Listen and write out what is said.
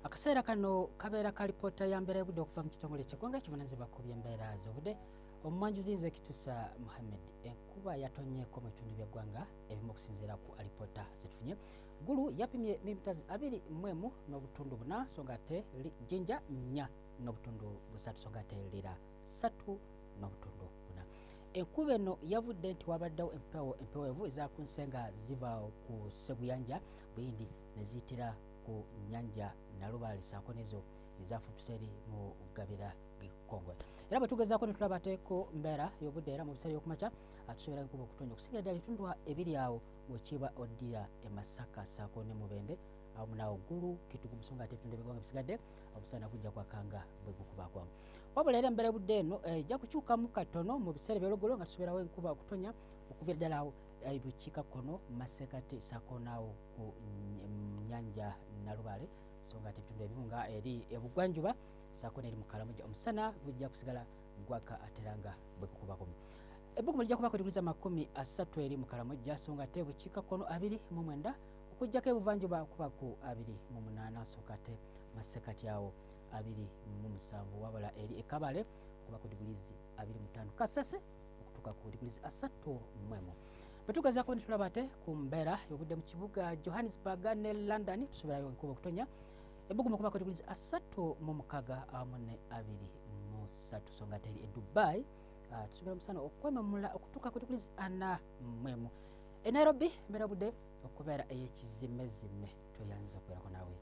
Akaseera kano kabeera ka lipoota ya mbeera y'obudde okuva mu kitongole ky'eggwanga ekivunaanyizibwa ku by'embeera z'obudde. Omumwanjuzi nze Kituusa Muhammad. Enkuba yatonyeeko mu bitundu by'eggwanga ebimu okusinziira ku alipoota zetufunye. Gulu yapimye milimitazi 21 n'obutundu 4 so nga ate Jinja 4 n'obutundu 3 so nga ate Lira 3 n'obutundu 4. Enkuba eno yavudde nti wabaddewo empeweevu ezaku nsenga ziva ku Seguyanja Buyindi ne ziyitira ku Nyanja Nalubaale saako nezo ezafutuse eri mu Gabira Gikongo. Era bwe tugezaako ne tulaba ateeko mbeera y'obudde era mu biseera by'okumakya atusobola enkuba okutonya okusingira ddala ebitundu ebiri awo bw'ekiba oddira e Masaka saako ne Mubende awamu naawo Gulu Kitugu Musonga ate ebitundu ebigonga bisigadde omusana gujja kwakanga bwe gukubaako. Wabula era embeera y'obudde eno ejja kukyukamu katono mu biseera by'olugolo nga tusoberawo enkuba okutonya okuvira ddala awo bukiikakkono masekkati saako naawo ku Nyanja Nalubaale so nga ate ebitundu ebimu nga eri ebugwanjuba saako n'eri mu Karamoja omusana gujja kusigala gwaka ate era nga bwe gukubako. Ebbugumu lijja kubako diguli za 30 eri mu Karamoja so nga ate bukiikakkono 29 okuggyako ebuvanjuba kuba ku 28 so nga ate masekkati awo 27 wabula eri Ekabale kuba ku diguli 25 Kasese okutuuka ku diguli 31. Betugezaako ne tulaba ate ku mbeera y'obudde mu kibuga Johannesburg ne London tusoberayo enkuba okutonya ebbugumu kuba ku diguli 36 awamu ne 23 so nga ate eri e Dubai tusobera omusana okwememula okutuuka ku diguli 41. E Nairobi embeera y'obudde okubeera ey'ekizimezime toyanza okubeerako naawe